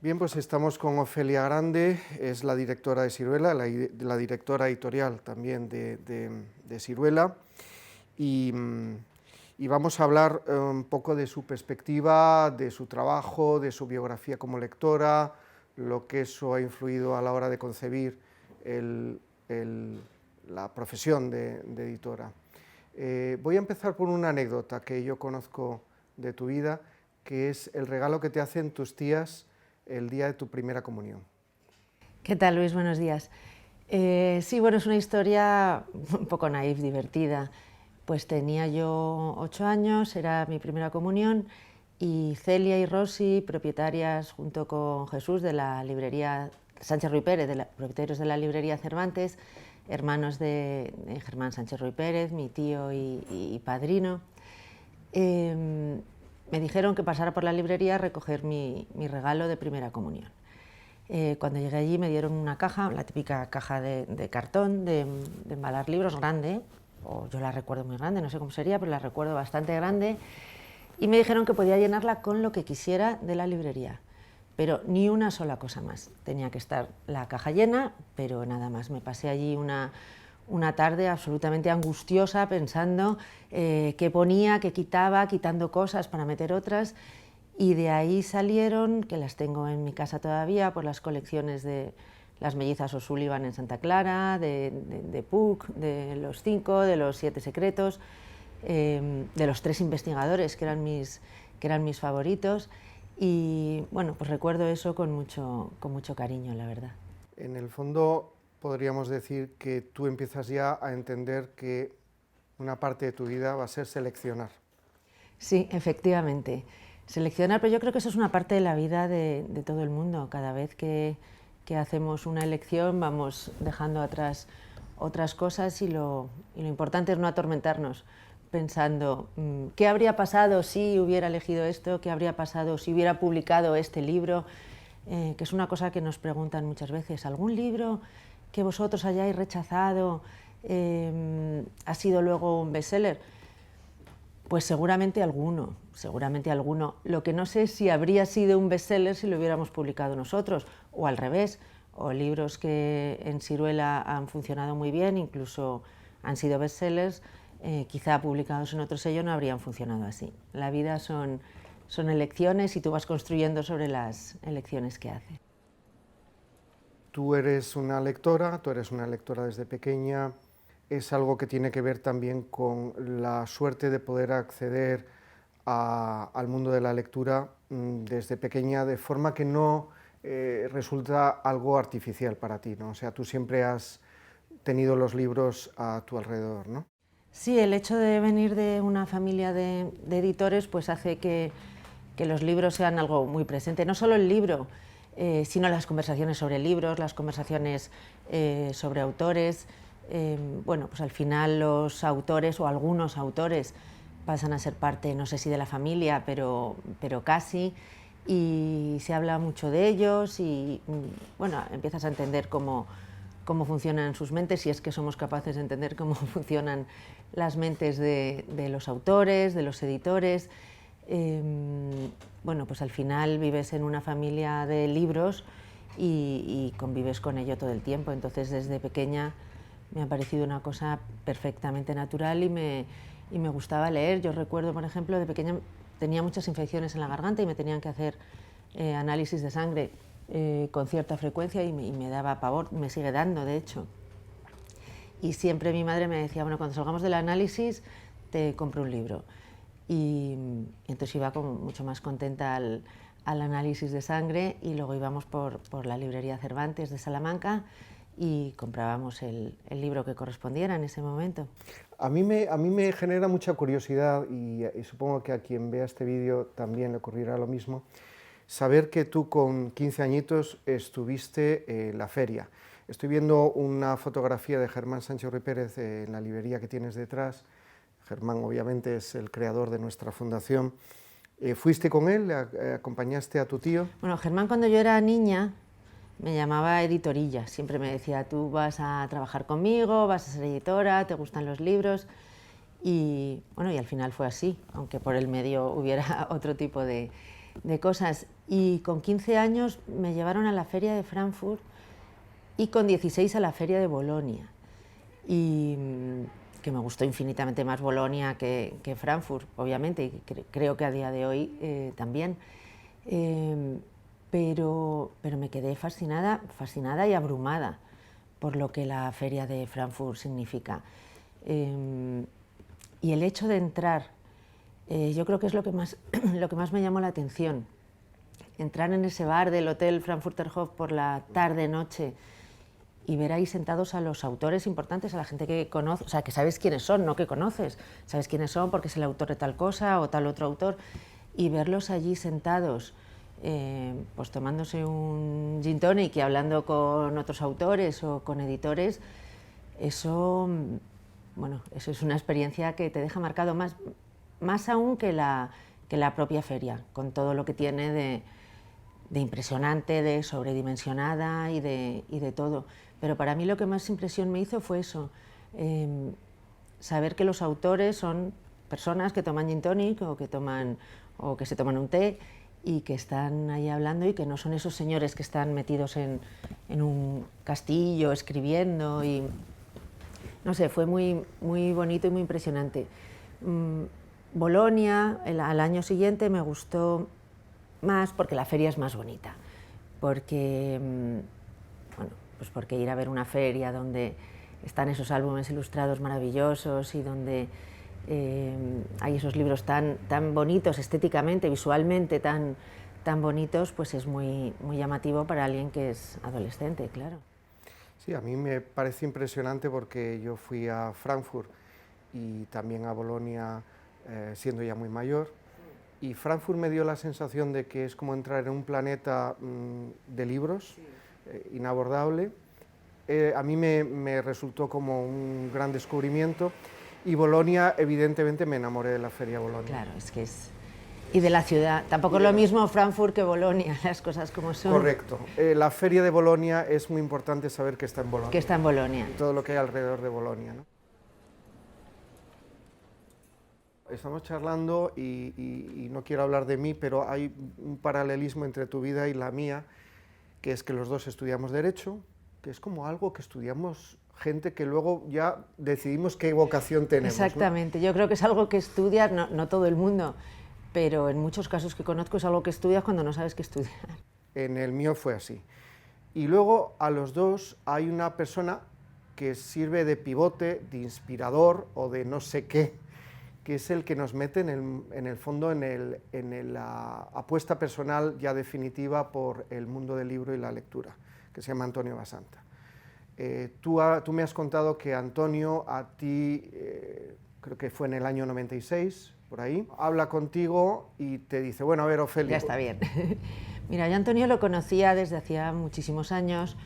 Bien, pues estamos con Ofelia Grande, es la directora de Siruela, la directora editorial también de Siruela, y, y vamos a hablar un poco de su perspectiva, de su trabajo, de su biografía como lectora, lo que eso ha influido a la hora de concebir la profesión de editora. Voy a empezar por una anécdota que yo conozco de tu vida, que es el regalo que te hacen tus tías el día de tu primera comunión. ¿Qué tal, Luis? Buenos días. Sí, bueno, es una historia un poco naif, divertida. Pues tenía yo 8 años, era mi primera comunión, y Celia y Rosy, propietarias junto con Jesús de la librería Sánchez Ruy Pérez, propietarios de la librería Cervantes, hermanos de Germán Sánchez Ruy Pérez, mi tío y padrino, me dijeron que pasara por la librería a recoger mi regalo de primera comunión. Cuando llegué allí me dieron una caja, la típica caja de cartón, de embalar libros, grande, o yo la recuerdo muy grande, no sé cómo sería, pero la recuerdo bastante grande, y me dijeron que podía llenarla con lo que quisiera de la librería, pero ni una sola cosa más. Tenía que estar la caja llena, pero nada más. Me pasé allí una tarde absolutamente angustiosa pensando qué ponía, qué quitaba, quitando cosas para meter otras, y de ahí salieron, que las tengo en mi casa todavía, pues las colecciones de las mellizas O'Sullivan en Santa Clara, de Puck, de los 5, de los 7 secretos, de los 3 investigadores, que eran mis favoritos, y bueno, pues recuerdo eso con mucho cariño, la verdad. En el fondo podríamos decir que tú empiezas ya a entender que una parte de tu vida va a ser seleccionar. Sí, efectivamente. Seleccionar, pero yo creo que eso es una parte de la vida de todo el mundo. Cada vez que hacemos una elección vamos dejando atrás otras cosas, y lo importante es no atormentarnos pensando qué habría pasado si hubiera elegido esto, qué habría pasado si hubiera publicado este libro, que es una cosa que nos preguntan muchas veces. ¿Algún libro que vosotros hayáis rechazado ha sido luego un bestseller? Pues seguramente alguno. Lo que no sé es si habría sido un bestseller si lo hubiéramos publicado nosotros, o al revés, o libros que en Siruela han funcionado muy bien, incluso han sido bestsellers, quizá publicados en otro sello no habrían funcionado así. La vida son elecciones, y tú vas construyendo sobre las elecciones que haces. Tú eres una lectora desde pequeña. Es algo que tiene que ver también con la suerte de poder acceder al mundo de la lectura desde pequeña, de forma que no resulta algo artificial para ti, ¿no? O sea, tú siempre has tenido los libros a tu alrededor, ¿no? Sí, el hecho de venir de una familia de editores pues hace que los libros sean algo muy presente. No solo el libro, sino las conversaciones sobre libros, las conversaciones sobre autores. Bueno, pues al final los autores, o algunos autores, pasan a ser parte, no sé si de la familia, pero casi, y se habla mucho de ellos, y bueno, empiezas a entender cómo funcionan sus mentes, si es que somos capaces de entender cómo funcionan las mentes de los autores, de los editores. Bueno, pues al final vives en una familia de libros y convives con ello todo el tiempo. Entonces, desde pequeña me ha parecido una cosa perfectamente natural, y me gustaba leer. Yo recuerdo, por ejemplo, de pequeña tenía muchas infecciones en la garganta y me tenían que hacer análisis de sangre con cierta frecuencia, y me daba pavor, me sigue dando, de hecho. Y siempre mi madre me decía, bueno, cuando salgamos del análisis te compro un libro. Y entonces iba como mucho más contenta al análisis de sangre, y luego íbamos por la librería Cervantes de Salamanca y comprábamos el libro que correspondiera en ese momento. A mí me genera mucha curiosidad, y supongo que a quien vea este vídeo también le ocurrirá lo mismo, saber que tú con 15 añitos estuviste en la feria. Estoy viendo una fotografía de Germán Sánchez Ruy Pérez en la librería que tienes detrás. Germán obviamente es el creador de nuestra fundación. ¿Fuiste con él? ¿Acompañaste a tu tío? Bueno, Germán, cuando yo era niña, me llamaba editorilla. Siempre me decía, tú vas a trabajar conmigo, vas a ser editora, te gustan los libros. Y bueno, y al final fue así, aunque por el medio hubiera otro tipo de de cosas. Y con 15 años me llevaron a la feria de Frankfurt y con 16 a la feria de Bolonia. Y que me gustó infinitamente más Bolonia que Frankfurt, obviamente, y creo que a día de hoy también. Pero me quedé fascinada y abrumada por lo que la feria de Frankfurt significa. Y el hecho de entrar, yo creo que es lo que más me llamó la atención. Entrar en ese bar del Hotel Frankfurter Hof por la tarde-noche y ver ahí sentados a los autores importantes, a la gente que conoces, o sea, que sabes quiénes son, no que conoces, sabes quiénes son porque es el autor de tal cosa o tal otro autor, y verlos allí sentados, pues tomándose un gin tonic y hablando con otros autores o con editores, eso, bueno, eso es una experiencia que te deja marcado más aún que la propia feria, con todo lo que tiene de impresionante, de sobredimensionada y de todo. Pero para mí lo que más impresión me hizo fue eso, saber que los autores son personas que toman gin tonic o que se toman un té y que están ahí hablando y que no son esos señores que están metidos en un castillo escribiendo y no sé, fue muy, muy bonito y muy impresionante. Bolonia, al año siguiente me gustó más porque la feria es más bonita, porque, bueno, pues porque ir a ver una feria donde están esos álbumes ilustrados maravillosos y donde hay esos libros tan bonitos estéticamente, visualmente tan bonitos, pues es muy, muy llamativo para alguien que es adolescente, claro. Sí, a mí me parece impresionante porque yo fui a Frankfurt y también a Bolonia siendo ya muy mayor, y Frankfurt me dio la sensación de que es como entrar en un planeta de libros, inabordable. A mí me resultó como un gran descubrimiento, y Bolonia, evidentemente, me enamoré de la feria Bolonia. Claro, es que es... Y de la ciudad. Tampoco es lo mismo Frankfurt que Bolonia, las cosas como son. Correcto. La feria de Bolonia es muy importante saber que está en Bolonia. Que está en Bolonia. Todo lo que hay alrededor de Bolonia, ¿no? Estamos charlando y no quiero hablar de mí, pero hay un paralelismo entre tu vida y la mía, que es que los dos estudiamos Derecho, que es como algo que estudiamos gente que luego ya decidimos qué vocación tenemos. Exactamente, ¿no? Yo creo que es algo que estudias, no todo el mundo, pero en muchos casos que conozco es algo que estudias cuando no sabes qué estudiar. En el mío fue así. Y luego a los dos hay una persona que sirve de pivote, de inspirador o de no sé qué, que es el que nos mete en el fondo en la apuesta personal ya definitiva por el mundo del libro y la lectura, que se llama Antonio Basanta. Tú me has contado que Antonio a ti, creo que fue en el año 96, por ahí, habla contigo y te dice, bueno, a ver, Ofelia. Ya está bien. Mira, yo a Antonio lo conocía desde hacía muchísimos años,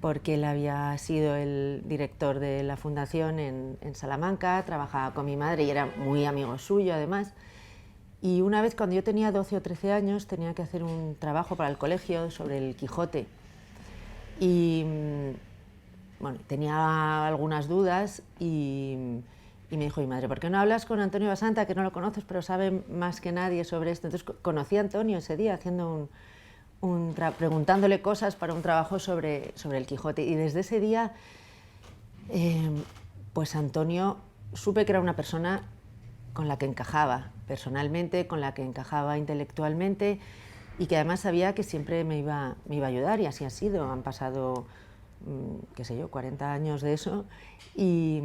porque él había sido el director de la fundación en Salamanca, trabajaba con mi madre y era muy amigo suyo además. Y una vez cuando yo tenía 12 o 13 años tenía que hacer un trabajo para el colegio sobre el Quijote. Y bueno, tenía algunas dudas y me dijo mi madre, ¿por qué no hablas con Antonio Basanta, que no lo conoces, pero sabe más que nadie sobre esto? Entonces conocí a Antonio ese día haciendo preguntándole cosas para un trabajo sobre el Quijote, y desde ese día pues Antonio supe que era una persona con la que encajaba personalmente, con la que encajaba intelectualmente y que además sabía que siempre me iba a ayudar, y así ha sido. Han pasado, qué sé yo, 40 años de eso y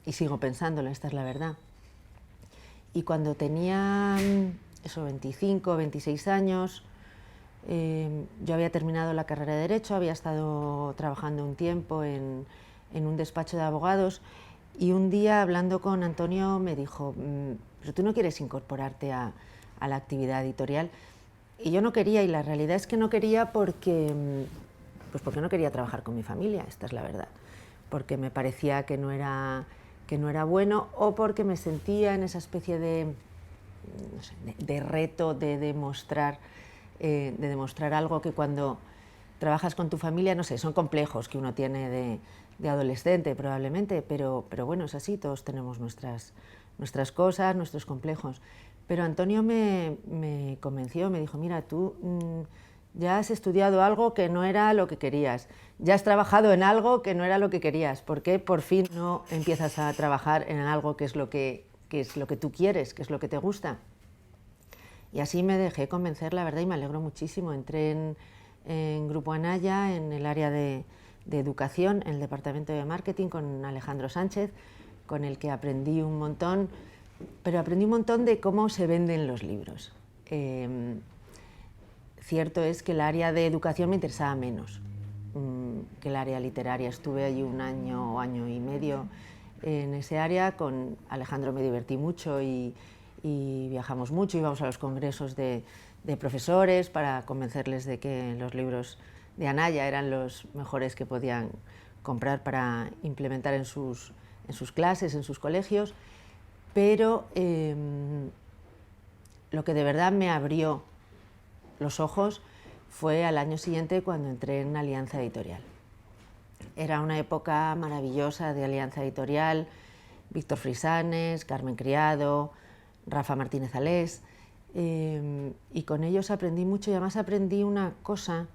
sigo pensándolo, esta es la verdad. Y cuando tenía eso, 25, 26 años, yo había terminado la carrera de Derecho, había estado trabajando un tiempo en un despacho de abogados, y un día hablando con Antonio me dijo, pero tú no quieres incorporarte a la actividad editorial. Y yo no quería, y la realidad es que no quería porque no quería trabajar con mi familia, esta es la verdad, porque me parecía que no era bueno, o porque me sentía en esa especie de, no sé, de reto de demostrar algo que cuando trabajas con tu familia, no sé, son complejos que uno tiene de adolescente probablemente, pero bueno, es así, todos tenemos nuestras cosas, nuestros complejos. Pero Antonio me convenció, me dijo, mira, tú ya has estudiado algo que no era lo que querías, ya has trabajado en algo que no era lo que querías, ¿por qué por fin no empiezas a trabajar en algo que es lo que tú quieres, que es lo que te gusta? Y así me dejé convencer, la verdad, y me alegro muchísimo. Entré en Grupo Anaya, en el área de educación, en el departamento de marketing, con Alejandro Sánchez, con el que aprendí un montón, pero aprendí un montón de cómo se venden los libros. Cierto es que el área de educación me interesaba menos que el área literaria. Estuve allí un año o año y medio en ese área. Con Alejandro me divertí mucho y viajamos mucho, íbamos a los congresos de profesores para convencerles de que los libros de Anaya eran los mejores que podían comprar para implementar en sus clases, en sus colegios, pero lo que de verdad me abrió los ojos fue al año siguiente cuando entré en Alianza Editorial. Era una época maravillosa de Alianza Editorial, Víctor Frisanes, Carmen Criado, Rafa Martínez Alés, y con ellos aprendí mucho, y además aprendí una cosa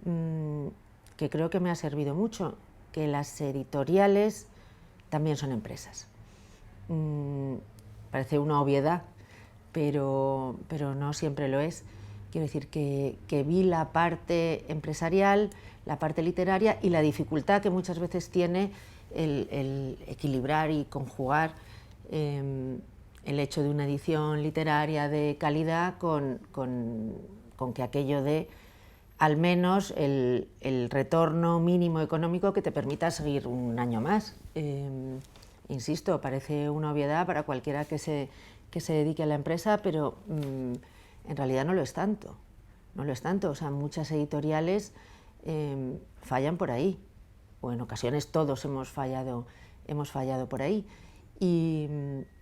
que creo que me ha servido mucho, que las editoriales también son empresas. Parece una obviedad, pero no siempre lo es. Quiero decir que vi la parte empresarial, la parte literaria y la dificultad que muchas veces tiene el equilibrar y conjugar el hecho de una edición literaria de calidad con que aquello dé al menos el retorno mínimo económico que te permita seguir un año más. Insisto, parece una obviedad para cualquiera que se dedique a la empresa, pero en realidad no lo es tanto. No lo es tanto. O sea, muchas editoriales fallan por ahí, o en ocasiones todos hemos fallado por ahí. Y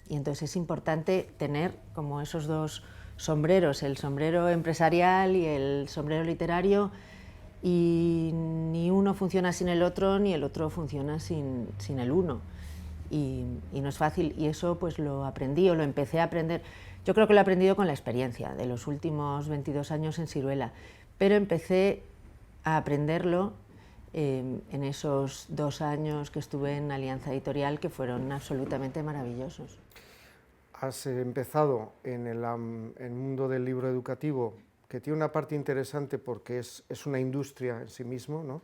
entonces es importante tener como esos dos sombreros, el sombrero empresarial y el sombrero literario, y ni uno funciona sin el otro, ni el otro funciona sin el uno. Y no es fácil, y eso pues lo aprendí, o lo empecé a aprender. Yo creo que lo he aprendido con la experiencia de los últimos 22 años en Siruela, pero empecé a aprenderlo en esos 2 años que estuve en Alianza Editorial, que fueron absolutamente maravillosos. Has empezado en el mundo del libro educativo, que tiene una parte interesante porque es una industria en sí mismo, ¿no?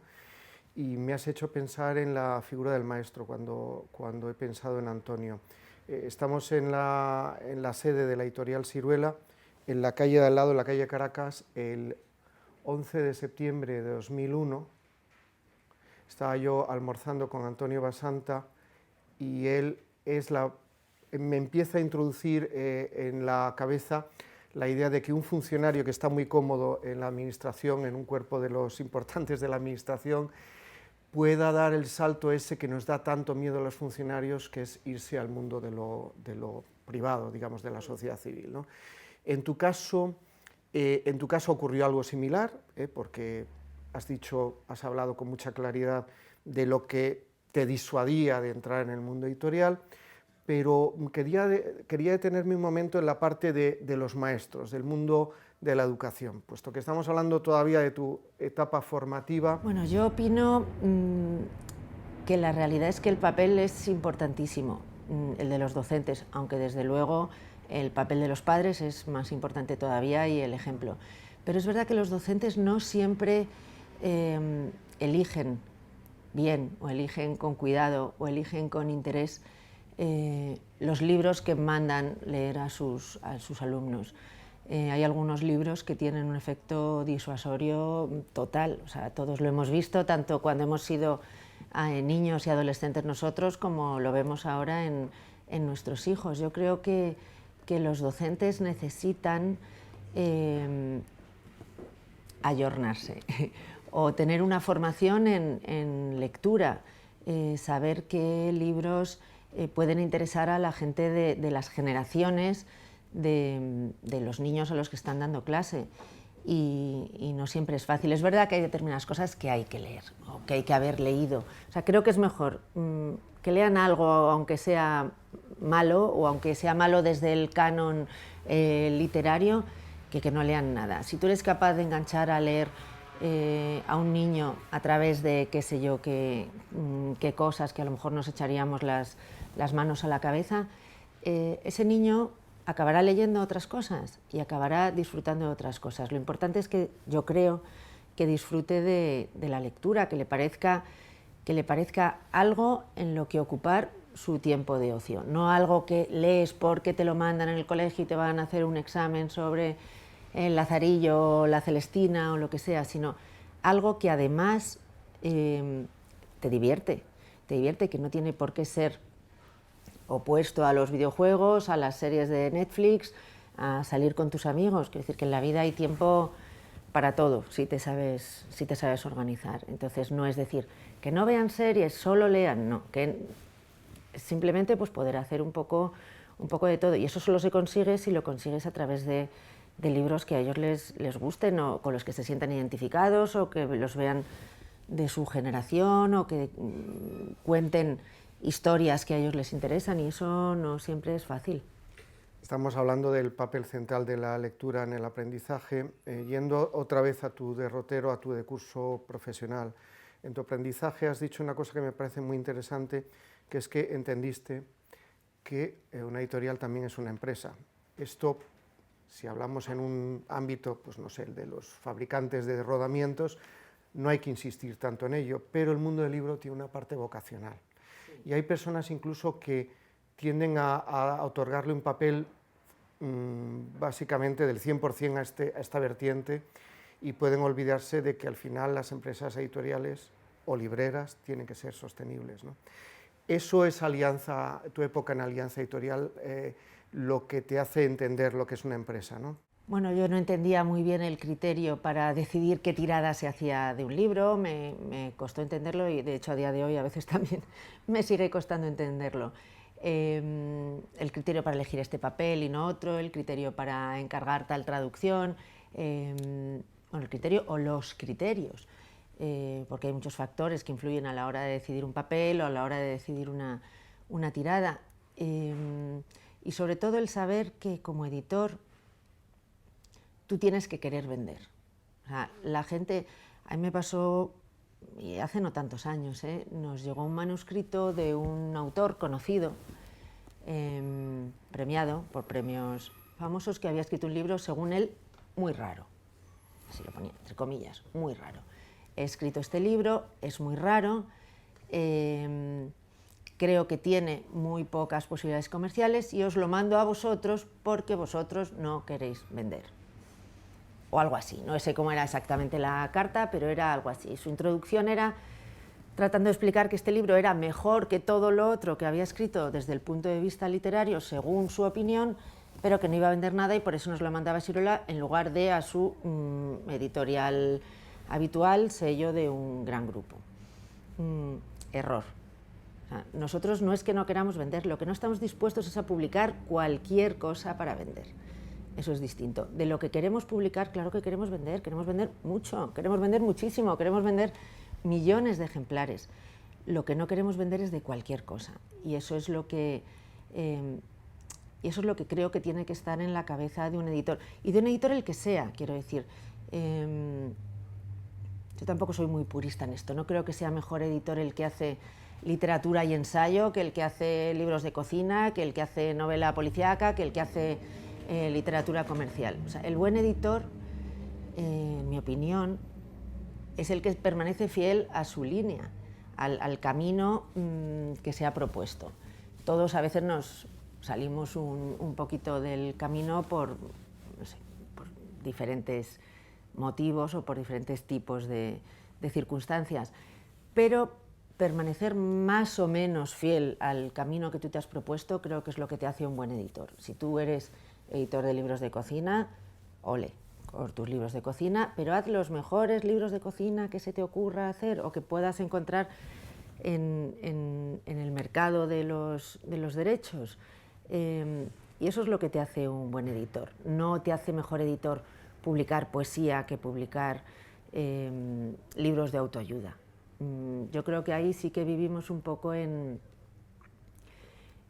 Y me has hecho pensar en la figura del maestro cuando he pensado en Antonio. Estamos en la sede de la editorial Siruela, en la calle de al lado, en la calle Caracas, el 11 de septiembre de 2001. Estaba yo almorzando con Antonio Basanta y él me empieza a introducir en la cabeza la idea de que un funcionario que está muy cómodo en la administración, en un cuerpo de los importantes de la administración, pueda dar el salto ese que nos da tanto miedo a los funcionarios, que es irse al mundo de lo privado, digamos, de la sociedad civil, ¿no? En tu caso ocurrió algo similar, porque has hablado con mucha claridad de lo que te disuadía de entrar en el mundo editorial, pero quería detenerme un momento en la parte de los maestros, del mundo de la educación, puesto que estamos hablando todavía de tu etapa formativa. Bueno, yo opino que la realidad es que el papel es importantísimo, el de los docentes, aunque desde luego el papel de los padres es más importante todavía, y el ejemplo. Pero es verdad que los docentes no siempre eligen bien, o eligen con cuidado, o eligen con interés los libros que mandan leer a sus alumnos. Hay algunos libros que tienen un efecto disuasorio total, o sea, todos lo hemos visto, tanto cuando hemos sido niños y adolescentes nosotros, como lo vemos ahora en nuestros hijos. Yo creo que los docentes necesitan ayornarse o tener una formación en lectura, saber qué libros pueden interesar a la gente de las generaciones de los niños a los que están dando clase, y no siempre es fácil. Es verdad que hay determinadas cosas que hay que leer o que hay que haber leído. O sea, creo que es mejor que lean algo, aunque sea malo, o aunque sea malo desde el canon literario, que no lean nada. Si tú eres capaz de enganchar a leer a un niño a través de, qué sé yo, qué cosas que a lo mejor nos echaríamos las manos a la cabeza, ese niño acabará leyendo otras cosas y acabará disfrutando de otras cosas. Lo importante es que yo creo que disfrute de la lectura, que le parezca algo en lo que ocupar su tiempo de ocio, no algo que lees porque te lo mandan en el colegio y te van a hacer un examen sobre el Lazarillo o la Celestina o lo que sea, sino algo que además te divierte, que no tiene por qué ser opuesto a los videojuegos, a las series de Netflix, a salir con tus amigos. Quiero decir que en la vida hay tiempo para todo, si te sabes organizar. Entonces no es decir que no vean series, solo lean, no, que simplemente pues poder hacer un poco de todo. Y eso solo se consigue si lo consigues a través de libros que a ellos les gusten, o con los que se sientan identificados, o que los vean de su generación, o que cuenten historias que a ellos les interesan, y eso no siempre es fácil. Estamos hablando del papel central de la lectura en el aprendizaje, yendo otra vez a tu derrotero, a tu decurso profesional. En tu aprendizaje has dicho una cosa que me parece muy interesante, que es que entendiste que una editorial también es una empresa. Esto, si hablamos en un ámbito, pues no sé, el de los fabricantes de rodamientos, no hay que insistir tanto en ello, pero el mundo del libro tiene una parte vocacional. Y hay personas incluso que tienden a otorgarle un papel básicamente del 100% a esta vertiente, y pueden olvidarse de que al final las empresas editoriales o libreras tienen que ser sostenibles, ¿no? Eso es Alianza, tu época en Alianza Editorial, lo que te hace entender lo que es una empresa, ¿no? Bueno, yo no entendía muy bien el criterio para decidir qué tirada se hacía de un libro, me costó entenderlo, y de hecho a día de hoy a veces también me sigue costando entenderlo. El criterio para elegir este papel y no otro, el criterio para encargar tal traducción, bueno, el criterio o los criterios, porque hay muchos factores que influyen a la hora de decidir un papel o a la hora de decidir una tirada, y sobre todo el saber que como editor tú tienes que querer vender. O sea, la gente, a mí me pasó, y hace no tantos años, nos llegó un manuscrito de un autor conocido, premiado por premios famosos, que había escrito un libro, según él, muy raro. Así lo ponía, entre comillas, muy raro. He escrito este libro, es muy raro, creo que tiene muy pocas posibilidades comerciales y os lo mando a vosotros porque vosotros no queréis vender. O algo así, no sé cómo era exactamente la carta, pero era algo así. Su introducción era tratando de explicar que este libro era mejor que todo lo otro que había escrito desde el punto de vista literario, según su opinión, pero que no iba a vender nada, y por eso nos lo mandaba a Sirola en lugar de a su editorial habitual, sello de un gran grupo. Error. O sea, nosotros no es que no queramos vender, lo que no estamos dispuestos es a publicar cualquier cosa para vender. Eso es distinto. De lo que queremos publicar, claro que queremos vender mucho, queremos vender muchísimo, queremos vender millones de ejemplares. Lo que no queremos vender es de cualquier cosa, y eso es lo que creo que tiene que estar en la cabeza de un editor, y de un editor el que sea, quiero decir. Yo tampoco soy muy purista en esto, no creo que sea mejor editor el que hace literatura y ensayo que el que hace libros de cocina, que el que hace novela policíaca, que el que hace literatura comercial. O sea, el buen editor, en mi opinión, es el que permanece fiel a su línea, al camino que se ha propuesto. Todos a veces nos salimos un poquito del camino por, no sé, por diferentes motivos o por diferentes tipos de circunstancias, pero permanecer más o menos fiel al camino que tú te has propuesto creo que es lo que te hace un buen editor. Si tú eres editor de libros de cocina, ole por tus libros de cocina, pero haz los mejores libros de cocina que se te ocurra hacer o que puedas encontrar en el mercado de los derechos. Y eso es lo que te hace un buen editor. No te hace mejor editor publicar poesía que publicar libros de autoayuda. Yo creo que ahí sí que vivimos un poco en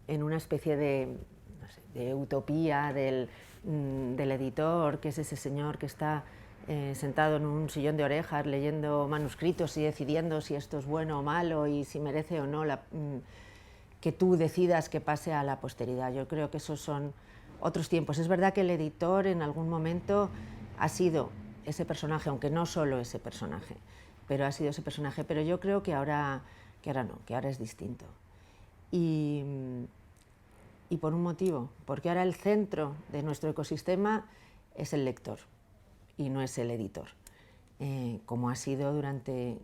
en una especie de, no sé, de utopía del editor, que es ese señor que está sentado en un sillón de orejas leyendo manuscritos y decidiendo si esto es bueno o malo y si merece o no que tú decidas que pase a la posteridad. Yo creo que esos son otros tiempos. Es verdad que el editor en algún momento ha sido ese personaje, aunque no solo ese personaje, pero ha sido ese personaje. Pero yo creo que ahora no, que ahora es distinto. Y por un motivo, porque ahora el centro de nuestro ecosistema es el lector y no es el editor, como ha sido durante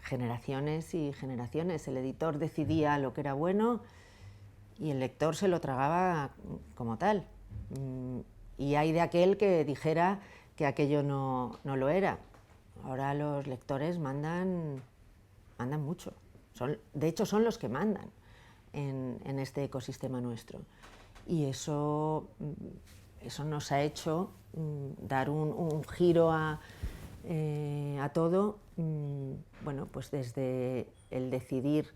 generaciones y generaciones. El editor decidía lo que era bueno y el lector se lo tragaba como tal. Y hay de aquel que dijera que aquello no lo era. Ahora los lectores mandan mucho. De hecho, son los que mandan en este ecosistema nuestro. Y eso nos ha hecho dar un giro a todo, bueno, pues desde el decidir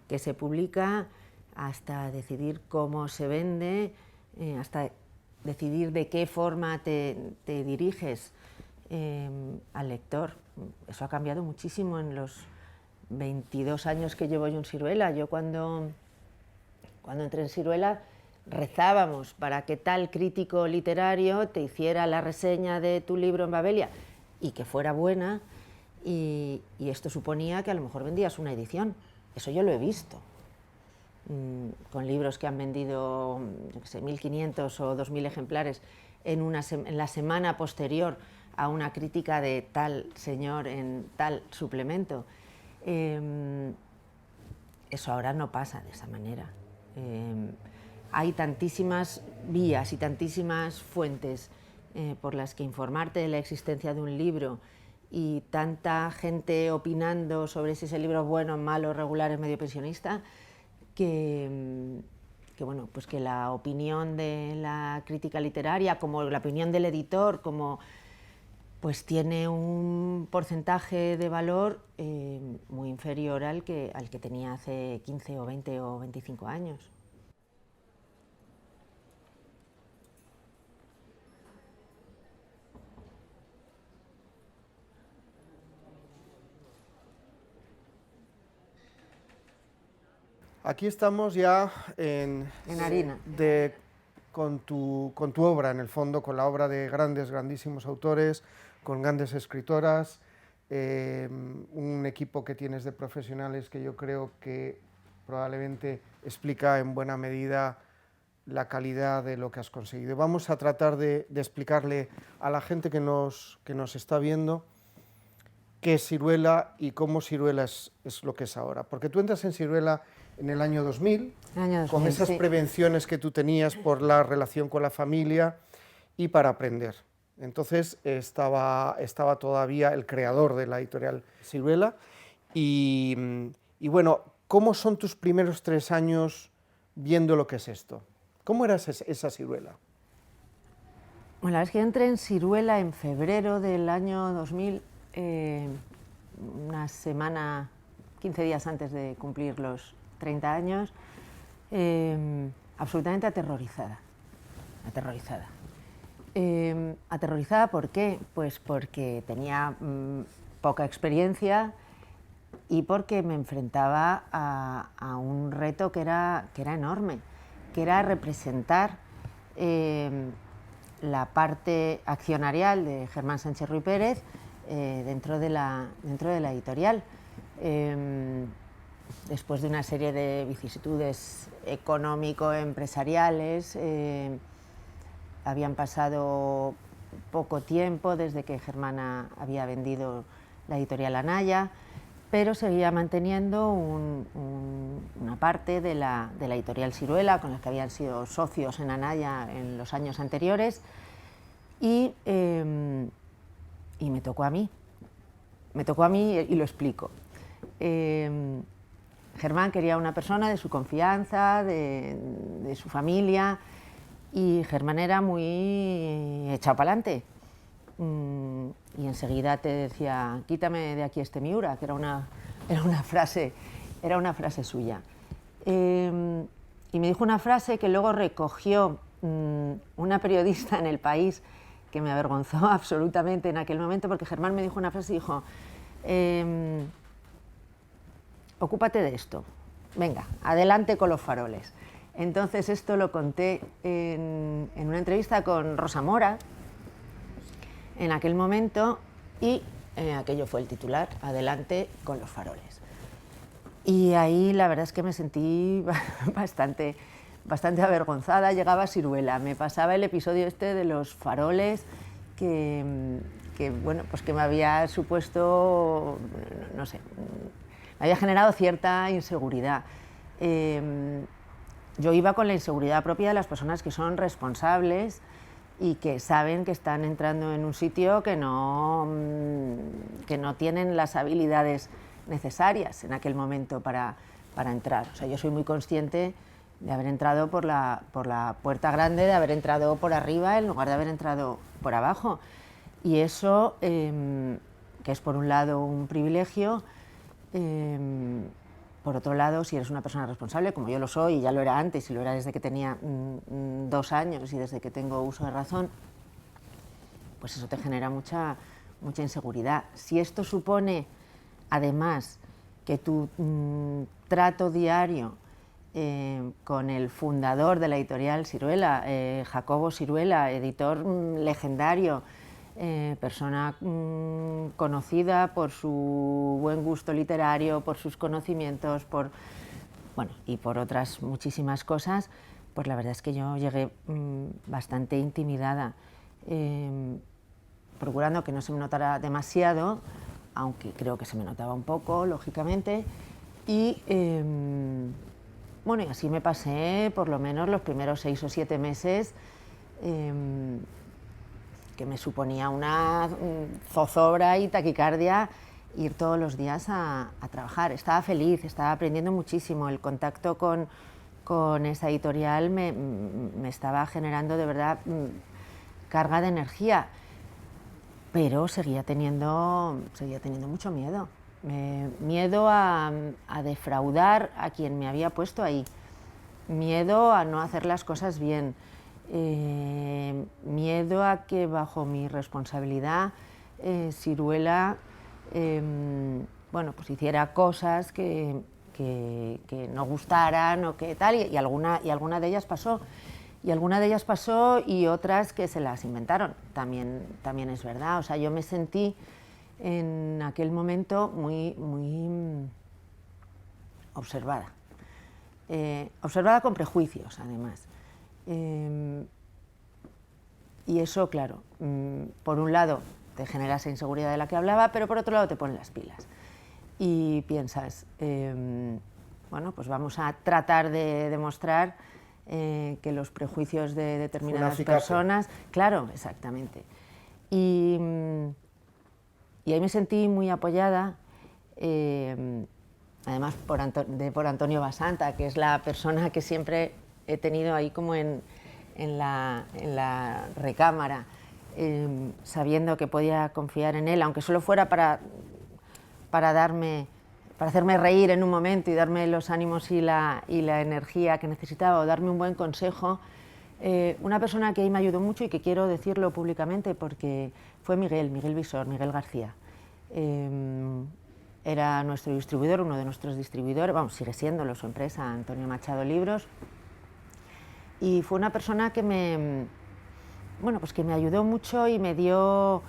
qué se publica hasta decidir cómo se vende, hasta decidir de qué forma te diriges al lector. Eso ha cambiado muchísimo en los 22 años que llevo yo en Siruela. Yo cuando entré en Siruela rezábamos para que tal crítico literario te hiciera la reseña de tu libro en Babelia y que fuera buena, y esto suponía que a lo mejor vendías una edición. Eso yo lo he visto, con libros que han vendido, yo qué sé, 1.500 o 2.000 ejemplares en la semana posterior a una crítica de tal señor en tal suplemento. Eso ahora no pasa de esa manera. Hay tantísimas vías y tantísimas fuentes por las que informarte de la existencia de un libro, y tanta gente opinando sobre si ese libro es bueno, malo, regular, es medio pensionista, que bueno, pues que la opinión de la crítica literaria, como la opinión del editor, como pues tiene un porcentaje de valor muy inferior al que tenía hace 15 o 20 o 25 años. Aquí estamos ya en harina. Con tu obra, en el fondo, con la obra de grandísimos autores, con grandes escritoras, un equipo que tienes de profesionales que yo creo que probablemente explica en buena medida la calidad de lo que has conseguido. Vamos a tratar de explicarle a la gente que nos está viendo qué es Siruela y cómo Siruela es lo que es ahora. Porque tú entras en Siruela en el año 2000, con esas prevenciones que tú tenías por la relación con la familia y para aprender. Entonces estaba todavía el creador de la editorial Siruela. Y bueno, ¿cómo son tus primeros 3 años viendo lo que es esto? ¿Cómo era esa Siruela? Bueno, la verdad es que entré en Siruela en febrero del año 2000, una semana, 15 días antes de cumplir los 30 años, absolutamente aterrorizada. ¿Aterrorizada por qué? Pues porque tenía poca experiencia y porque me enfrentaba a un reto que era enorme, que era representar la parte accionarial de Germán Sánchez Ruy Pérez dentro de la editorial. Después de una serie de vicisitudes económico-empresariales, habían pasado poco tiempo desde que Germán había vendido la editorial Anaya, pero seguía manteniendo una parte de la editorial Siruela, con la que habían sido socios en Anaya en los años anteriores, y me tocó a mí. Y lo explico. Germán quería una persona de su confianza, de su familia, y Germán era muy echado para adelante. Y enseguida te decía, quítame de aquí este Miura, que era una frase suya. me dijo una frase que luego recogió una periodista en El País, que me avergonzó absolutamente en aquel momento, porque Germán me dijo una frase y dijo, ocúpate de esto, venga, adelante con los faroles. Entonces esto lo conté en una entrevista con Rosa Mora, en aquel momento, y aquello fue el titular, adelante con los faroles. Y ahí la verdad es que me sentí bastante avergonzada. Llegaba Siruela, me pasaba el episodio este de los faroles que bueno, pues que me había supuesto, no sé, me había generado cierta inseguridad. Yo iba con la inseguridad propia de las personas que son responsables y que saben que están entrando en un sitio que no tienen las habilidades necesarias en aquel momento para entrar. O sea, yo soy muy consciente de haber entrado por la puerta grande, de haber entrado por arriba en lugar de haber entrado por abajo. Y eso, que es por un lado un privilegio, por otro lado, si eres una persona responsable, como yo lo soy, y ya lo era antes, y lo era desde que tenía 2 años y desde que tengo uso de razón, pues eso te genera mucha inseguridad. Si esto supone, además, que tu trato diario con el fundador de la editorial Siruela, Jacobo Siruela, editor legendario, persona conocida por su buen gusto literario, por sus conocimientos, bueno, y por otras muchísimas cosas, pues la verdad es que yo llegué bastante intimidada, procurando que no se me notara demasiado, aunque creo que se me notaba un poco, lógicamente, y bueno, y así me pasé por lo menos los primeros 6 o 7 meses, que me suponía una zozobra y taquicardia ir todos los días a trabajar. Estaba feliz, estaba aprendiendo muchísimo. El contacto con esa editorial me estaba generando de verdad carga de energía, pero seguía teniendo mucho miedo. Miedo a defraudar a quien me había puesto ahí, miedo a no hacer las cosas bien, miedo a que bajo mi responsabilidad Siruela bueno, pues hiciera cosas que no gustaran o que tal, y alguna de ellas pasó. Y alguna de ellas pasó y otras que se las inventaron, también es verdad. O sea, yo me sentí en aquel momento muy observada. Observada con prejuicios, además. Y eso, claro, por un lado te genera esa inseguridad de la que hablaba, pero por otro lado te pone las pilas. Y piensas, bueno, pues vamos a tratar de demostrar que los prejuicios de determinadas personas... Claro, exactamente. Y ahí me sentí muy apoyada, además por Antonio Basanta, que es la persona que siempre he tenido ahí como en la recámara, sabiendo que podía confiar en él, aunque solo fuera para hacerme reír en un momento y darme los ánimos y la energía que necesitaba, o darme un buen consejo. Una persona que ahí me ayudó mucho y que quiero decirlo públicamente porque fue Miguel Visor, Miguel García. Era nuestro distribuidor, uno de nuestros distribuidores, vamos, sigue siéndolo, su empresa, Antonio Machado Libros, y fue una persona que bueno, pues que me ayudó mucho y me dio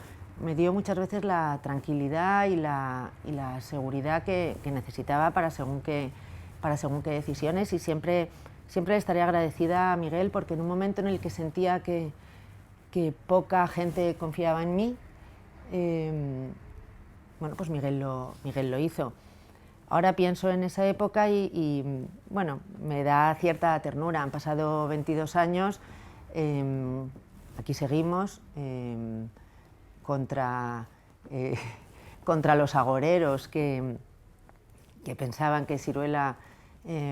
muchas veces la tranquilidad y la seguridad que necesitaba para según qué decisiones, y siempre le estaré agradecida a Miguel, porque en un momento en el que sentía que poca gente confiaba en mí, bueno, pues Miguel lo hizo. Ahora pienso en esa época y bueno, me da cierta ternura. Han pasado 22 años, aquí seguimos, contra los agoreros que pensaban que Siruela,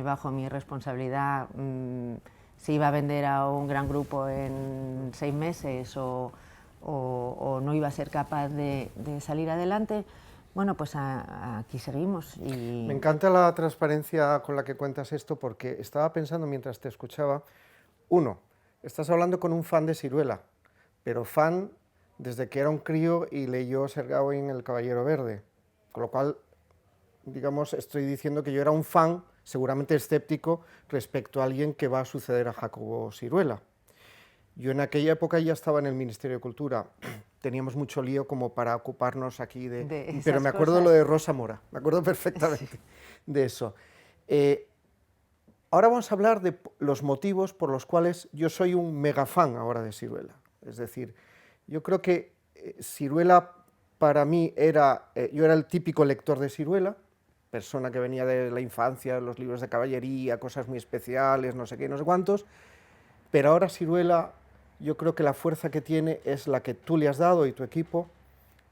bajo mi responsabilidad, se iba a vender a un gran grupo en 6 meses o no iba a ser capaz de salir adelante. Bueno, pues aquí seguimos. Me encanta la transparencia con la que cuentas esto, porque estaba pensando mientras te escuchaba, uno, estás hablando con un fan de Siruela, pero fan desde que era un crío y leyó Sir Gawain el Caballero Verde, con lo cual, digamos, estoy diciendo que yo era un fan, seguramente escéptico, respecto a alguien que va a suceder a Jacobo Siruela. Yo en aquella época ya estaba en el Ministerio de Cultura, teníamos mucho lío como para ocuparnos aquí de pero me acuerdo cosas. lo de Rosa Mora, me acuerdo perfectamente de eso. Ahora vamos a hablar de los motivos por los cuales yo soy un mega fan ahora de Siruela. Es decir, yo creo que Siruela para mí era, yo era el típico lector de Siruela, persona que venía de la infancia, los libros de caballería, cosas muy especiales, no sé qué, no sé cuántos, pero ahora Siruela, yo creo que la fuerza que tiene es la que tú le has dado y tu equipo,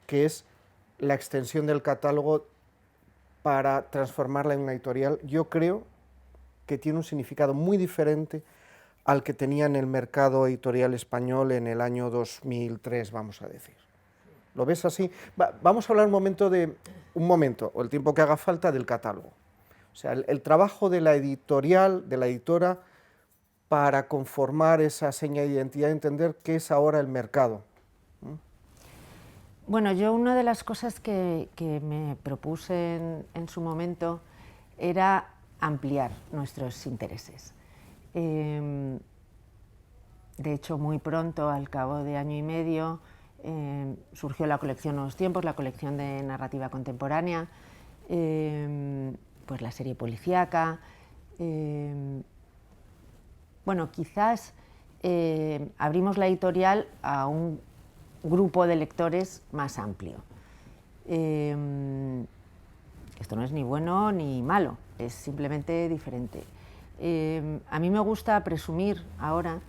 que es la extensión del catálogo para transformarla en una editorial. Yo creo que tiene un significado muy diferente al que tenía en el mercado editorial español en el año 2003, vamos a decir. ¿Lo ves así? Vamos a hablar un momento, o el tiempo que haga falta, del catálogo. O sea, el trabajo de la editorial, de la editora, para conformar esa seña de identidad, entender qué es ahora el mercado. Bueno, yo una de las cosas que me propuse en su momento era ampliar nuestros intereses. De hecho, muy pronto, al cabo de año y medio, surgió la colección Nuevos Tiempos, la colección de narrativa contemporánea, pues la serie policíaca. Bueno, quizás abrimos la editorial a un grupo de lectores más amplio. Esto no es ni bueno ni malo, es simplemente diferente. A mí me gusta presumir ahora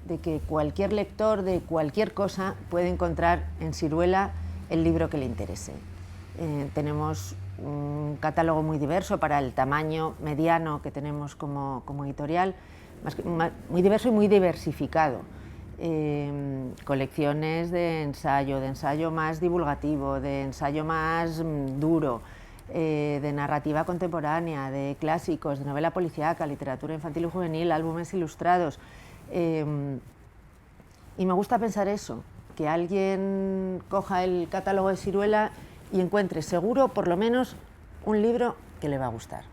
de que cualquier lector de cualquier cosa puede encontrar en Siruela el libro que le interese. Tenemos un catálogo muy diverso para el tamaño mediano que tenemos como editorial, muy diverso y muy diversificado. Colecciones de ensayo más divulgativo, de ensayo más duro, de narrativa contemporánea, de clásicos, de novela policíaca, literatura infantil y juvenil, álbumes ilustrados. Y me gusta pensar eso, que alguien coja el catálogo de Siruela y encuentre seguro por lo menos un libro que le va a gustar.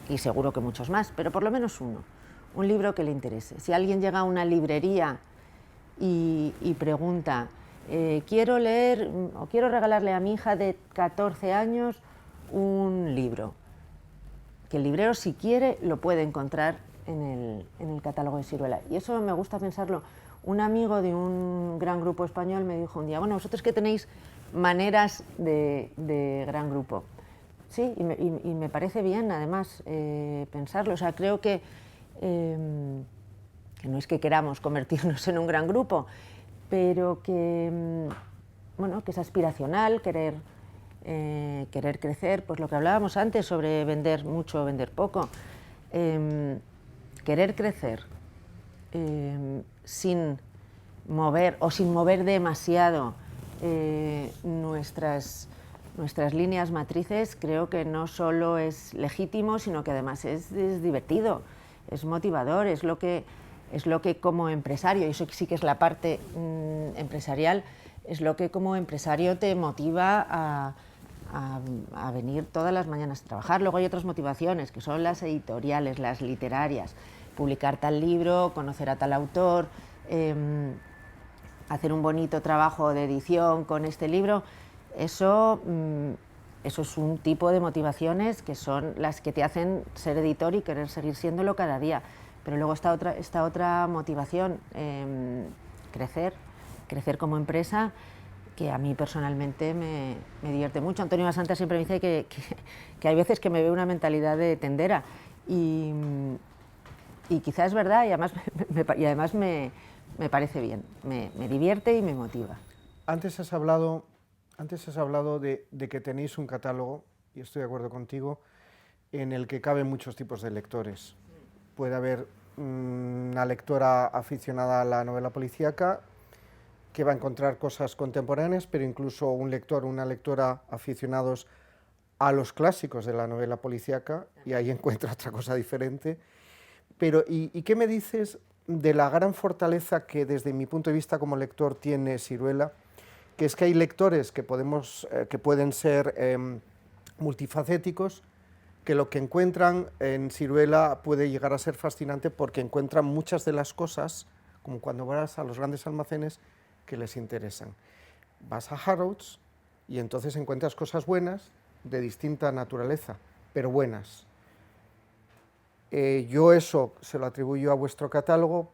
Y seguro que muchos más, pero por lo menos uno. Un libro que le interese. Si alguien llega a una librería y pregunta, quiero leer o quiero regalarle a mi hija de 14 años un libro, que el librero, si quiere, lo puede encontrar en el catálogo de Siruela. Y eso me gusta pensarlo. Un amigo de un gran grupo español me dijo un día, bueno, vosotros que tenéis maneras de gran grupo. Sí, y me parece bien, además, pensarlo. O sea, creo que no es que queramos convertirnos en un gran grupo, pero que, bueno, que es aspiracional, querer crecer, pues lo que hablábamos antes sobre vender mucho o vender poco. Querer crecer sin mover demasiado nuestras líneas matrices, creo que no solo es legítimo, sino que además es divertido, es motivador, es lo que como empresario, y eso sí que es la parte empresarial, es lo que como empresario te motiva a venir todas las mañanas a trabajar. Luego hay otras motivaciones, que son las editoriales, las literarias, publicar tal libro, conocer a tal autor, hacer un bonito trabajo de edición con este libro. Eso es un tipo de motivaciones que son las que te hacen ser editor y querer seguir siéndolo cada día. Pero luego está otra motivación, crecer como empresa, que a mí personalmente me divierte mucho. Antonio Basanta siempre me dice que hay veces que me ve una mentalidad de tendera, y quizás es verdad, y además me parece bien, me divierte y me motiva. Antes has hablado de que tenéis un catálogo, y estoy de acuerdo contigo, en el que caben muchos tipos de lectores. Puede haber una lectora aficionada a la novela policíaca que va a encontrar cosas contemporáneas, pero incluso un lector o una lectora aficionados a los clásicos de la novela policíaca y ahí encuentra otra cosa diferente. Pero, ¿y qué me dices de la gran fortaleza que desde mi punto de vista como lector tiene Siruela? Que es que hay lectores que pueden ser multifacéticos, que lo que encuentran en Siruela puede llegar a ser fascinante porque encuentran muchas de las cosas, como cuando vas a los grandes almacenes, que les interesan. Vas a Harrods y entonces encuentras cosas buenas de distinta naturaleza, pero buenas. Yo eso se lo atribuyo a vuestro catálogo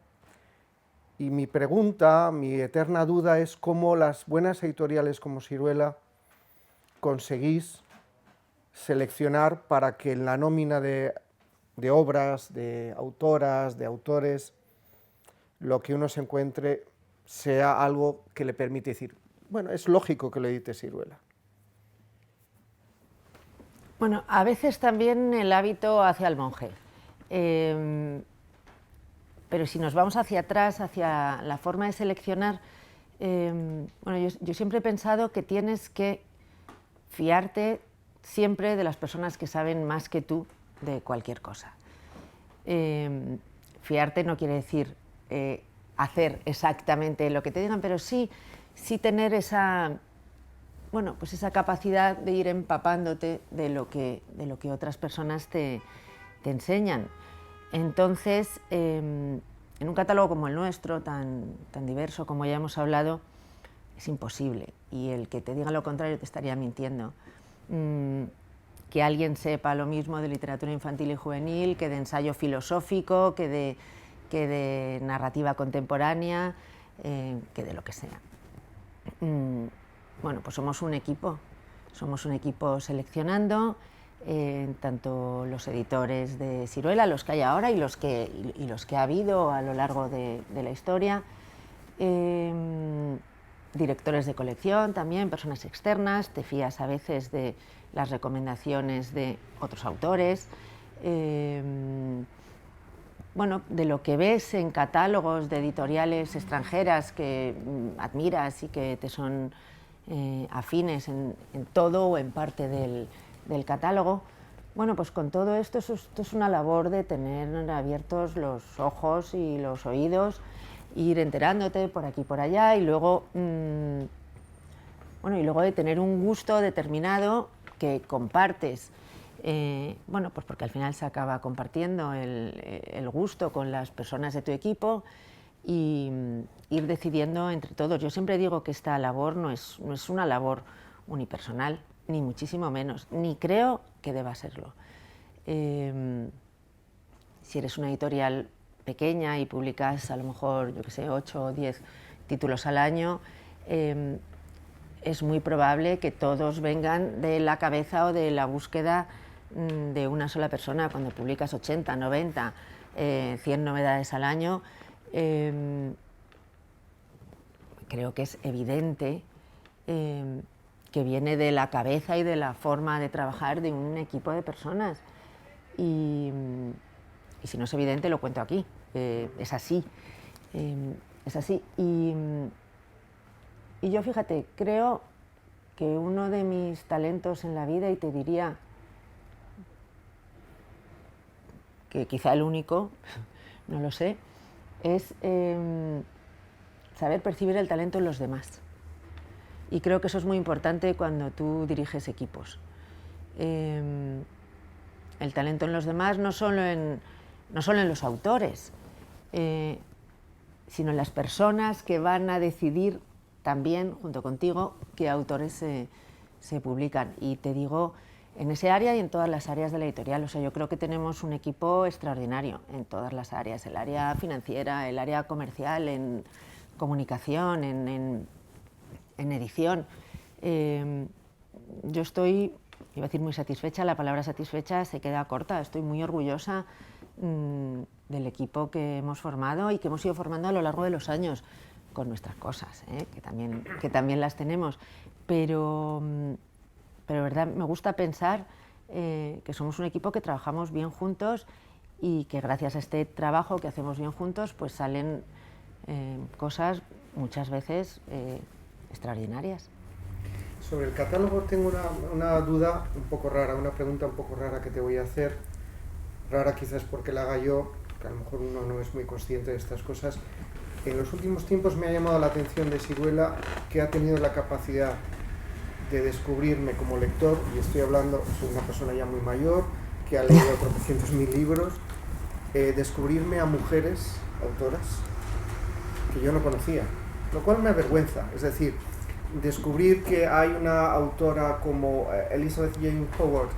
y mi pregunta, mi eterna duda es cómo las buenas editoriales como Siruela conseguís seleccionar para que en la nómina de obras, de autoras, de autores, lo que uno se encuentre sea algo que le permite decir, bueno, es lógico que lo edite Siruela. Bueno, a veces también el hábito hacia el monje. Pero si nos vamos hacia atrás, hacia la forma de seleccionar, bueno, yo siempre he pensado que tienes que fiarte siempre de las personas que saben más que tú de cualquier cosa. Fiarte no quiere decir hacer exactamente lo que te digan, pero sí tener esa, bueno, pues esa capacidad de ir empapándote de lo que otras personas te enseñan. Entonces, en un catálogo como el nuestro, tan diverso como ya hemos hablado, es imposible. Y el que te diga lo contrario te estaría mintiendo. Que alguien sepa lo mismo de literatura infantil y juvenil, que de ensayo filosófico, que de narrativa contemporánea, que de lo que sea. Bueno, pues somos un equipo seleccionando, tanto los editores de Siruela, los que hay ahora y los que ha habido a lo largo de la historia, directores de colección también, personas externas, te fías a veces de las recomendaciones de otros autores, bueno, de lo que ves en catálogos de editoriales extranjeras que admiras y que te son afines en todo o en parte del catálogo. Bueno, pues con todo esto es una labor de tener abiertos los ojos y los oídos, ir enterándote por aquí y por allá y luego, bueno, y luego de tener un gusto determinado que compartes. Bueno, pues porque al final se acaba compartiendo el gusto con las personas de tu equipo y ir decidiendo entre todos. Yo siempre digo que esta labor no es una labor unipersonal, ni muchísimo menos, ni creo que deba serlo. Si eres una editorial pequeña y publicas a lo mejor, yo qué sé, 8 o 10 títulos al año, es muy probable que todos vengan de la cabeza o de la búsqueda de una sola persona. Cuando publicas 80, 90, 100 novedades al año, creo que es evidente que viene de la cabeza y de la forma de trabajar de un equipo de personas. Y si no es evidente, lo cuento aquí. Es así. Es así. Y yo, fíjate, creo que uno de mis talentos en la vida, y te diría que quizá el único, no lo sé, es saber percibir el talento en los demás. Y creo que eso es muy importante cuando tú diriges equipos. El talento en los demás no solo en los autores, sino en las personas que van a decidir también, junto contigo, qué autores se publican. Y te digo, en ese área y en todas las áreas de la editorial. O sea, yo creo que tenemos un equipo extraordinario en todas las áreas, el área financiera, el área comercial, en comunicación, en edición. Yo estoy, iba a decir muy satisfecha, la palabra satisfecha se queda corta, estoy muy orgullosa del equipo que hemos formado y que hemos ido formando a lo largo de los años, con nuestras cosas, que también las tenemos, pero verdad, me gusta pensar que somos un equipo que trabajamos bien juntos y que gracias a este trabajo que hacemos bien juntos, pues salen cosas muchas veces extraordinarias. Sobre el catálogo tengo una duda un poco rara, una pregunta un poco rara que te voy a hacer. Rara quizás porque la haga yo, que a lo mejor uno no es muy consciente de estas cosas. En los últimos tiempos me ha llamado la atención de Siruela, que ha tenido la capacidad de descubrirme como lector, y estoy hablando, soy una persona ya muy mayor, que ha leído tropecientos mil libros, descubrirme a mujeres autoras que yo no conocía, lo cual me avergüenza. Es decir, descubrir que hay una autora como Elizabeth Jane Howard,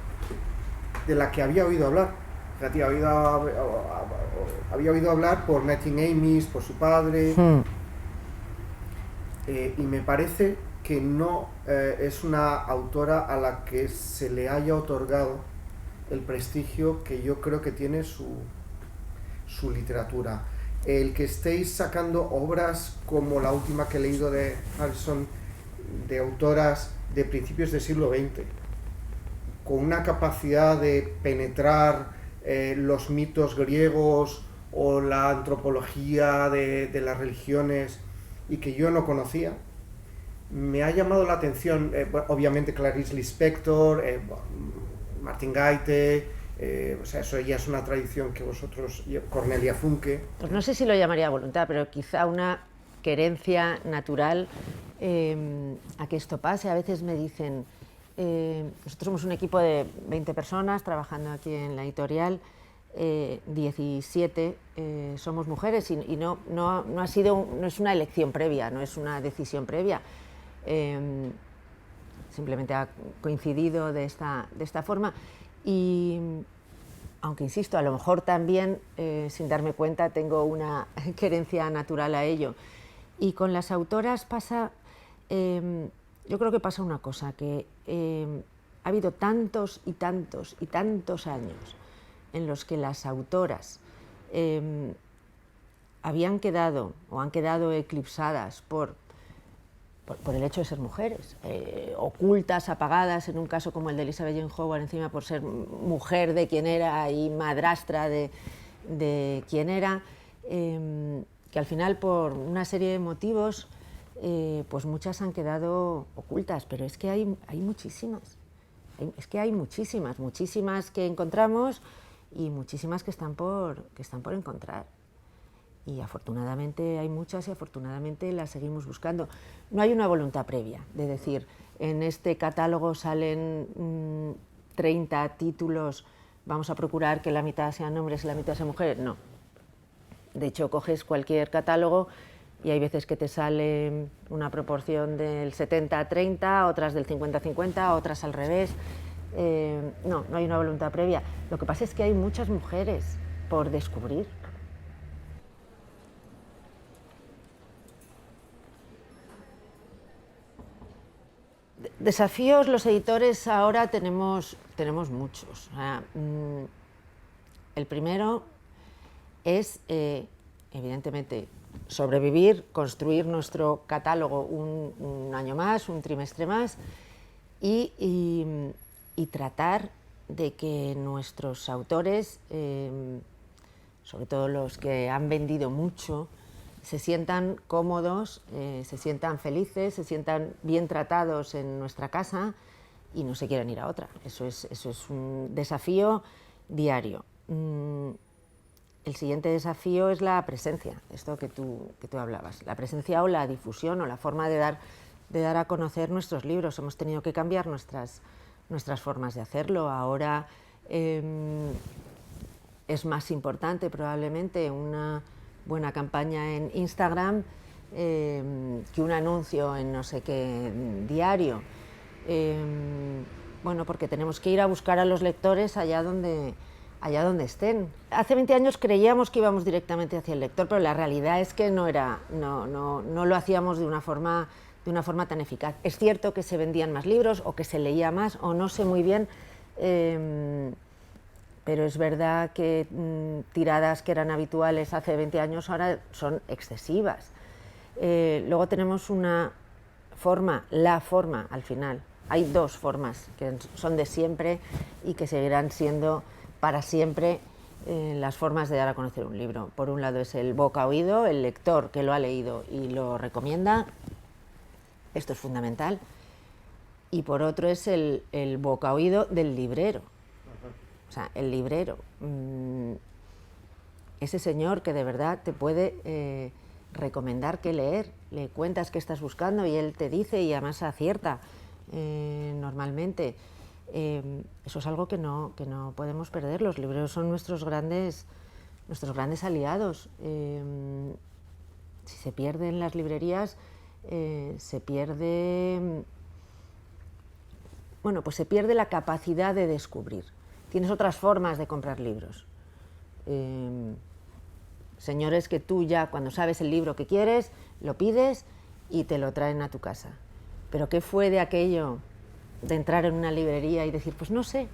de la que había oído hablar. Había oído hablar por Martin Amis, por su padre, y me parece que no es una autora a la que se le haya otorgado el prestigio que yo creo que tiene su literatura. El que estéis sacando obras como la última que he leído de Harrison, de autoras de principios del siglo XX, con una capacidad de penetrar los mitos griegos o la antropología de las religiones, y que yo no conocía, me ha llamado la atención. Obviamente Clarice Lispector, Martin Gaite, o sea, eso ya es una tradición que vosotros, Cornelia Funke. Pues no sé si lo llamaría voluntad, pero quizá una querencia natural a que esto pase. A veces me dicen, nosotros somos un equipo de 20 personas trabajando aquí en la editorial, 17 somos mujeres, y no es una elección previa, no es una decisión previa, simplemente ha coincidido de esta forma. Y aunque insisto, a lo mejor también, sin darme cuenta, tengo una querencia natural a ello. Y con las autoras pasa, yo creo que pasa una cosa, que ha habido tantos y tantos y tantos años en los que las autoras habían quedado o han quedado eclipsadas por el hecho de ser mujeres, ocultas, apagadas, en un caso como el de Elizabeth Jane Howard, encima por ser mujer de quien era y madrastra de quien era, que al final por una serie de motivos pues muchas han quedado ocultas, pero es que hay muchísimas, muchísimas que encontramos y muchísimas que están por encontrar. Y afortunadamente hay muchas y afortunadamente las seguimos buscando. No hay una voluntad previa de decir, en este catálogo salen 30 títulos, vamos a procurar que la mitad sean hombres y la mitad sean mujeres. No. De hecho, coges cualquier catálogo y hay veces que te sale una proporción del 70-30, otras del 50-50, otras al revés. No hay una voluntad previa. Lo que pasa es que hay muchas mujeres por descubrir. Desafíos, los editores ahora tenemos muchos. O sea, el primero es, evidentemente, sobrevivir, construir nuestro catálogo un año más, un trimestre más, y tratar de que nuestros autores, sobre todo los que han vendido mucho, se sientan cómodos, se sientan felices, se sientan bien tratados en nuestra casa y no se quieran ir a otra. Eso es un desafío diario. El siguiente desafío es la presencia, esto que tú hablabas, la presencia o la difusión o la forma de dar a conocer nuestros libros. Hemos tenido que cambiar nuestras formas de hacerlo. Ahora es más importante probablemente una buena campaña en Instagram que un anuncio en no sé qué diario. Bueno, porque tenemos que ir a buscar a los lectores allá donde estén. Hace 20 años creíamos que íbamos directamente hacia el lector, pero la realidad es que no lo hacíamos de una forma tan eficaz. Es cierto que se vendían más libros o que se leía más, o no sé muy bien, pero es verdad que tiradas que eran habituales hace 20 años ahora son excesivas. Luego tenemos la forma al final. Hay dos formas que son de siempre y que seguirán siendo para siempre las formas de dar a conocer un libro. Por un lado es el boca a oído, el lector que lo ha leído y lo recomienda. Esto es fundamental. y por otro es el boca oído del librero. O sea, el librero, ese señor que de verdad te puede recomendar qué leer, le cuentas qué estás buscando y él te dice y además acierta normalmente. Eso es algo que no podemos perder. Los libreros son nuestros grandes aliados. Si se pierden las librerías, se pierde la capacidad de descubrir. Tienes otras formas de comprar libros. Señores que tú ya cuando sabes el libro que quieres, lo pides y te lo traen a tu casa. Pero ¿qué fue de aquello de entrar en una librería y decir, pues no sé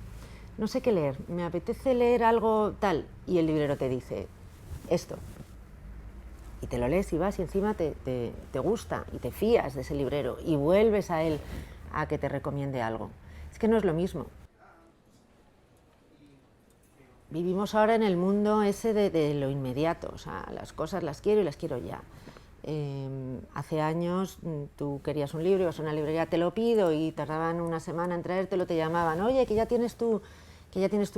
qué leer, me apetece leer algo tal, y el librero te dice, esto, y te lo lees y vas y encima te gusta y te fías de ese librero y vuelves a él a que te recomiende algo? Es que no es lo mismo. Vivimos ahora en el mundo ese de lo inmediato, o sea, las cosas las quiero y las quiero ya. Hace años tú querías un libro, ibas a una librería, te lo pido, y tardaban una semana en traértelo, te llamaban, oye, que ya tienes tu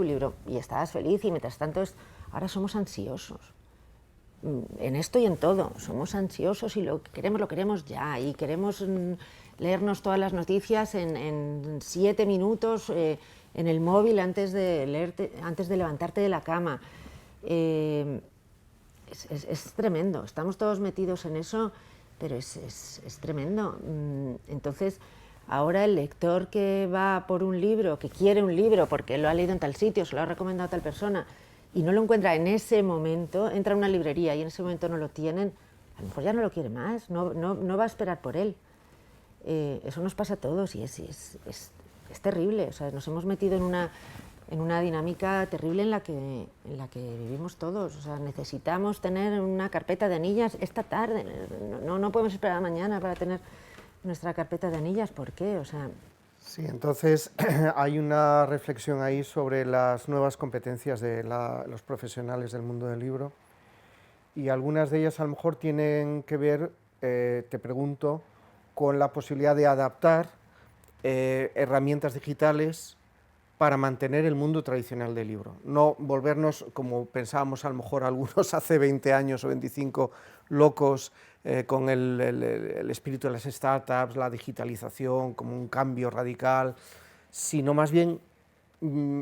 libro, y estabas feliz, y mientras tanto ahora somos ansiosos. En esto y en todo, somos ansiosos y lo queremos ya, y queremos leernos todas las noticias en 7 minutos en el móvil antes de levantarte de la cama. Es tremendo, estamos todos metidos en eso, pero es tremendo. Entonces, ahora el lector que va por un libro, que quiere un libro porque lo ha leído en tal sitio, se lo ha recomendado a tal persona, y no lo encuentra en ese momento, entra a una librería y en ese momento no lo tienen, a lo mejor ya no lo quiere más, no va a esperar por él. Eso nos pasa a todos y es terrible. O sea, nos hemos metido en una dinámica terrible en la que vivimos todos. O sea, necesitamos tener una carpeta de anillas esta tarde, no podemos esperar a mañana para tener nuestra carpeta de anillas. ¿Por qué? O sea... Sí, entonces hay una reflexión ahí sobre las nuevas competencias de los profesionales del mundo del libro, y algunas de ellas a lo mejor tienen que ver, te pregunto, con la posibilidad de adaptar herramientas digitales para mantener el mundo tradicional del libro. No volvernos, como pensábamos a lo mejor algunos hace 20 años o 25, locos con el espíritu de las startups, la digitalización como un cambio radical, sino más bien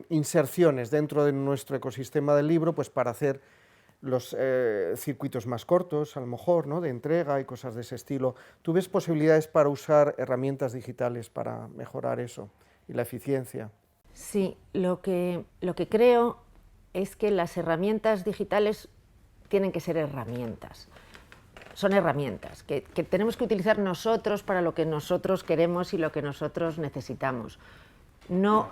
inserciones dentro de nuestro ecosistema del libro, pues para hacer los circuitos más cortos, a lo mejor, ¿no?, de entrega y cosas de ese estilo. ¿Tú ves posibilidades para usar herramientas digitales para mejorar eso y la eficiencia? Sí, lo que creo es que las herramientas digitales tienen que ser herramientas. Son herramientas que tenemos que utilizar nosotros para lo que nosotros queremos y lo que nosotros necesitamos. No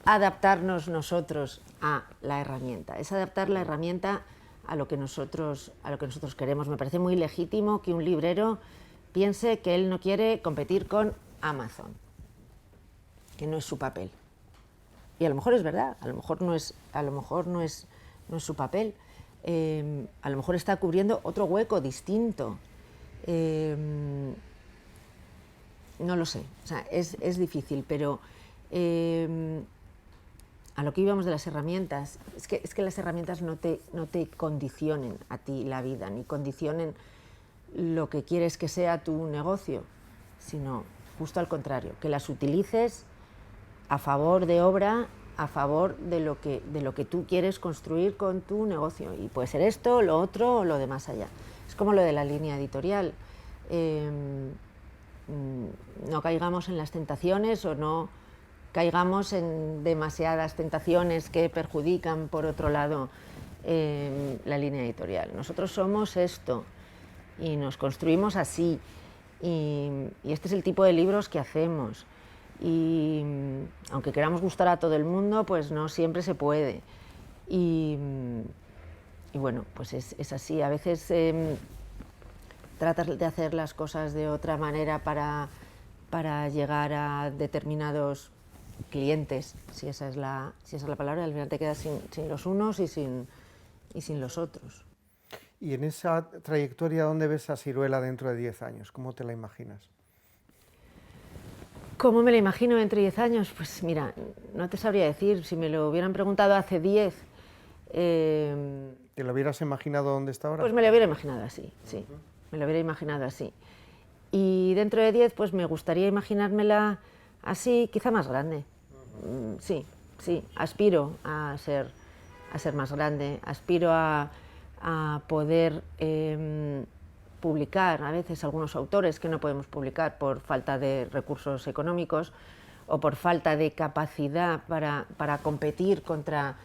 adaptarnos nosotros a la herramienta, es adaptar la herramienta a lo que nosotros queremos. Me parece muy legítimo que un librero piense que él no quiere competir con Amazon, que no es su papel. Y a lo mejor es verdad, a lo mejor no es su papel. A lo mejor está cubriendo otro hueco distinto. No lo sé, o sea, es difícil, pero a lo que íbamos de las herramientas, es que las herramientas no te condicionen a ti la vida, ni condicionen lo que quieres que sea tu negocio, sino justo al contrario, que las utilices a favor de obra, a favor de lo que tú quieres construir con tu negocio. Y puede ser esto, lo otro o lo de más allá. Es como lo de la línea editorial. No caigamos en las tentaciones o no caigamos en demasiadas tentaciones que perjudican, por otro lado, la línea editorial. Nosotros somos esto y nos construimos así. Y este es el tipo de libros que hacemos. Y aunque queramos gustar a todo el mundo, pues no siempre se puede. Y bueno, pues es así. A veces tratas de hacer las cosas de otra manera para llegar a determinados clientes, si esa es la palabra, al final te quedas sin los unos y sin los otros. Y en esa trayectoria, ¿dónde ves a Siruela dentro de 10 años? ¿Cómo te la imaginas? ¿Cómo me lo imagino dentro de 10 años? Pues mira, no te sabría decir. Si me lo hubieran preguntado hace 10, ¿Te lo hubieras imaginado dónde está ahora? pues me lo hubiera imaginado así, sí, me lo hubiera imaginado así. Y dentro de 10, pues me gustaría imaginármela así, quizá más grande. Sí, sí, aspiro a ser más grande, aspiro a poder publicar a veces algunos autores que no podemos publicar por falta de recursos económicos o por falta de capacidad para competir contra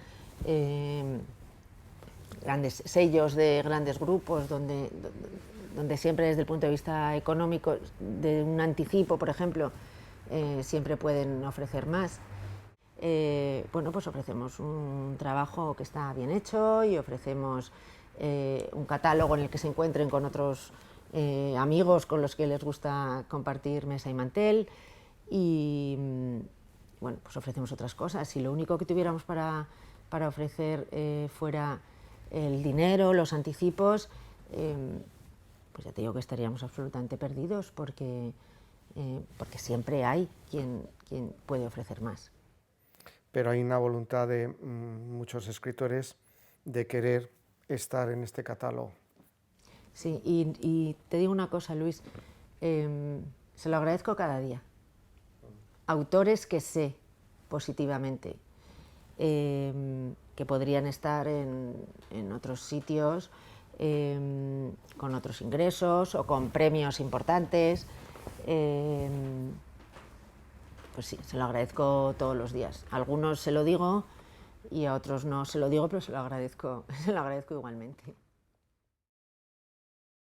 grandes sellos de grandes grupos donde siempre desde el punto de vista económico de un anticipo, por ejemplo, siempre pueden ofrecer más. Bueno, pues ofrecemos un trabajo que está bien hecho y ofrecemos un catálogo en el que se encuentren con otros amigos con los que les gusta compartir mesa y mantel y bueno, pues ofrecemos otras cosas. Si lo único que tuviéramos para ofrecer fuera el dinero, los anticipos, pues ya te digo que estaríamos absolutamente perdidos porque siempre hay quien puede ofrecer más. Pero hay una voluntad de muchos escritores de querer estar en este catálogo. Sí, y te digo una cosa, Luis, se lo agradezco cada día. Autores que sé positivamente que podrían estar en otros sitios con otros ingresos o con premios importantes, pues sí, se lo agradezco todos los días. A algunos se lo digo y a otros no se lo digo, pero se lo agradezco igualmente.